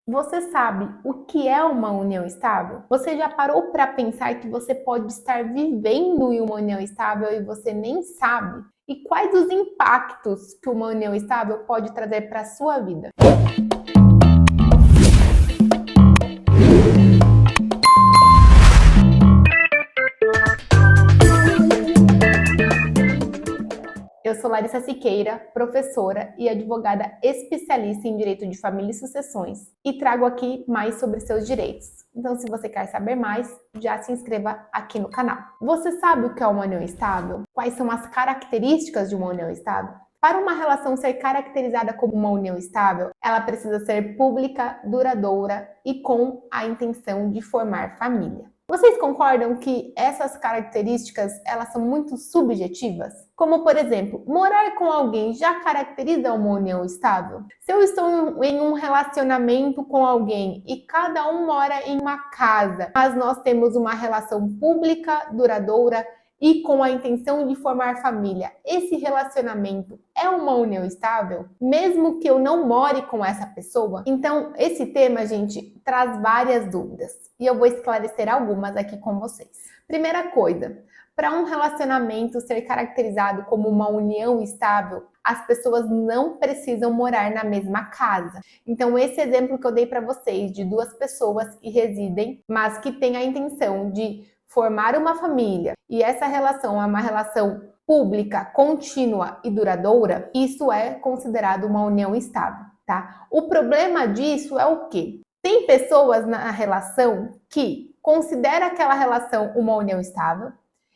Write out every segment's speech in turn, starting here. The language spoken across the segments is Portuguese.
Você sabe o que é uma união estável? Você já parou para pensar que você pode estar vivendo em uma união estável e você nem sabe? E quais os impactos que uma união estável pode trazer para a sua vida? Eu sou Larissa Siqueira, professora e advogada especialista em Direito de Família e Sucessões, e trago aqui mais sobre seus direitos. Então, se você quer saber mais, já se inscreva aqui no canal. Você sabe o que é uma união estável? Quais são as características de uma união estável? Para uma relação ser caracterizada como uma união estável, ela precisa ser pública, duradoura e com a intenção de formar família. Vocês concordam que essas características elas são muito subjetivas? Como, por exemplo, morar com alguém já caracteriza uma união estável? Se eu estou em um relacionamento com alguém e cada um mora em uma casa, mas nós temos uma relação pública, duradoura e com a intenção de formar família, esse relacionamento é uma união estável? Mesmo que eu não more com essa pessoa? Então, esse tema, gente, traz várias dúvidas e eu vou esclarecer algumas aqui com vocês. Primeira coisa, para um relacionamento ser caracterizado como uma união estável, as pessoas não precisam morar na mesma casa. Então, esse exemplo que eu dei para vocês de duas pessoas que residem, mas que têm a intenção de formar uma família e essa relação é uma relação pública, contínua e duradoura, isso é considerado uma união estável, tá? O problema disso é o quê? Tem pessoas na relação que considera aquela relação uma união estável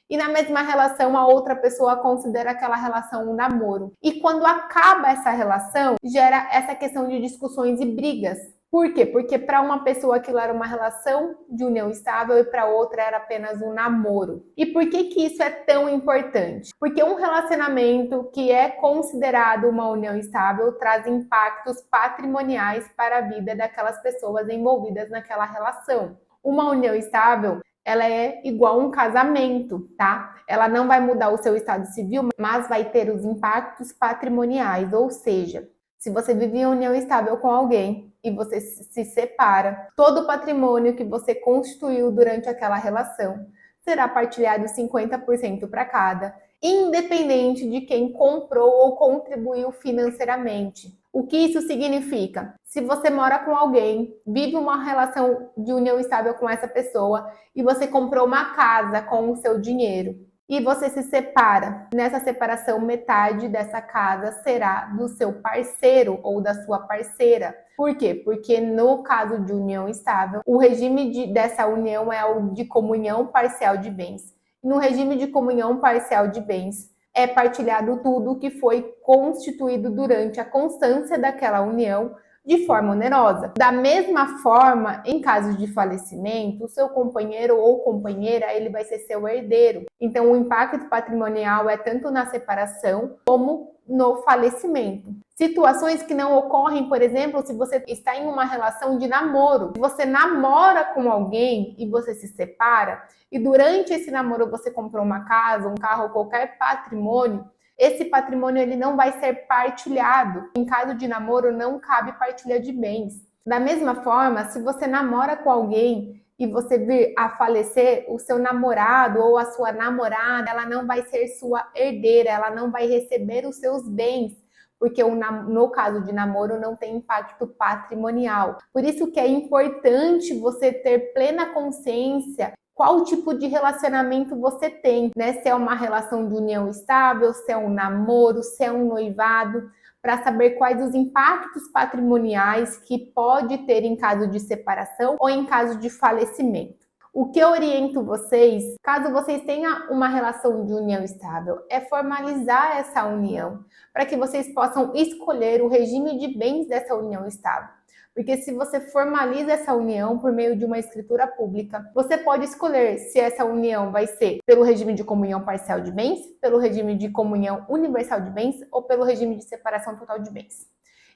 e na mesma relação a outra pessoa considera aquela relação um namoro. E quando acaba essa relação, gera essa questão de discussões e brigas. Por quê? Porque para uma pessoa aquilo era uma relação de união estável e para outra era apenas um namoro. E por que que isso é tão importante? Porque um relacionamento que é considerado uma união estável traz impactos patrimoniais para a vida daquelas pessoas envolvidas naquela relação. Uma união estável, ela é igual a um casamento, tá? Ela não vai mudar o seu estado civil, mas vai ter os impactos patrimoniais, ou seja, se você vive em união estável com alguém e você se separa, todo o patrimônio que você constituiu durante aquela relação será partilhado 50% para cada, independente de quem comprou ou contribuiu financeiramente. O que isso significa? Se você mora com alguém, vive uma relação de união estável com essa pessoa e você comprou uma casa com o seu dinheiro, e você se separa. Nessa separação, metade dessa casa será do seu parceiro ou da sua parceira. Por quê? Porque no caso de união estável, o regime dessa união é o de comunhão parcial de bens. No regime de comunhão parcial de bens, é partilhado tudo que foi constituído durante a constância daquela união de forma onerosa. Da mesma forma, em caso de falecimento, o seu companheiro ou companheira, ele vai ser seu herdeiro. Então, o impacto patrimonial é tanto na separação como no falecimento. Situações que não ocorrem, por exemplo, se você está em uma relação de namoro. Você namora com alguém e você se separa, e durante esse namoro você comprou uma casa, um carro, qualquer patrimônio, esse patrimônio ele não vai ser partilhado. Em caso de namoro, não cabe partilha de bens. Da mesma forma, se você namora com alguém e você vir a falecer, o seu namorado ou a sua namorada, ela não vai ser sua herdeira, ela não vai receber os seus bens, porque no caso de namoro não tem impacto patrimonial. Por isso que é importante você ter plena consciência qual tipo de relacionamento você tem, né? Se é uma relação de união estável, se é um namoro, se é um noivado, para saber quais os impactos patrimoniais que pode ter em caso de separação ou em caso de falecimento. O que eu oriento vocês, caso vocês tenham uma relação de união estável, é formalizar essa união, para que vocês possam escolher o regime de bens dessa união estável. Porque se você formaliza essa união por meio de uma escritura pública, você pode escolher se essa união vai ser pelo regime de comunhão parcial de bens, pelo regime de comunhão universal de bens ou pelo regime de separação total de bens.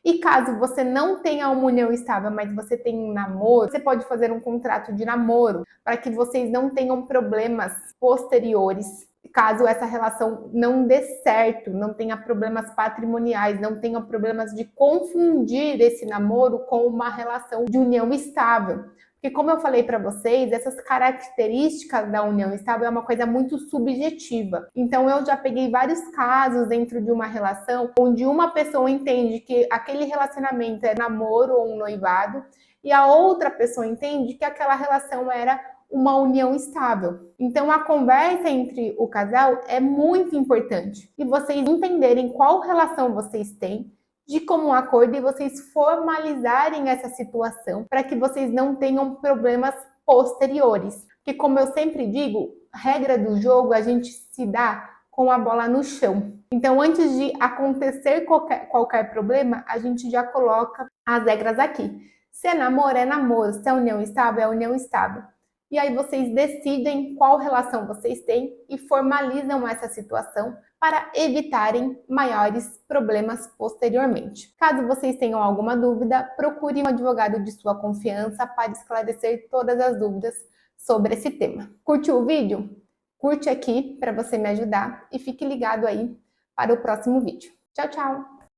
E caso você não tenha uma união estável, mas você tem um namoro, você pode fazer um contrato de namoro para que vocês não tenham problemas posteriores caso essa relação não dê certo, não tenha problemas patrimoniais, não tenha problemas de confundir esse namoro com uma relação de união estável. Porque como eu falei para vocês, essas características da união estável é uma coisa muito subjetiva. Então eu já peguei vários casos dentro de uma relação onde uma pessoa entende que aquele relacionamento é namoro ou um noivado e a outra pessoa entende que aquela relação era uma união estável. Então a conversa entre o casal é muito importante e vocês entenderem qual relação vocês têm de comum acordo e vocês formalizarem essa situação para que vocês não tenham problemas posteriores. Porque como eu sempre digo, regra do jogo a gente se dá com a bola no chão. Então antes de acontecer qualquer problema, a gente já coloca as regras aqui. Se é namoro, se é união estável, é união estável. E aí vocês decidem qual relação vocês têm e formalizam essa situação para evitarem maiores problemas posteriormente. Caso vocês tenham alguma dúvida, procure um advogado de sua confiança para esclarecer todas as dúvidas sobre esse tema. Curtiu o vídeo? Curte aqui para você me ajudar e fique ligado aí para o próximo vídeo. Tchau, tchau!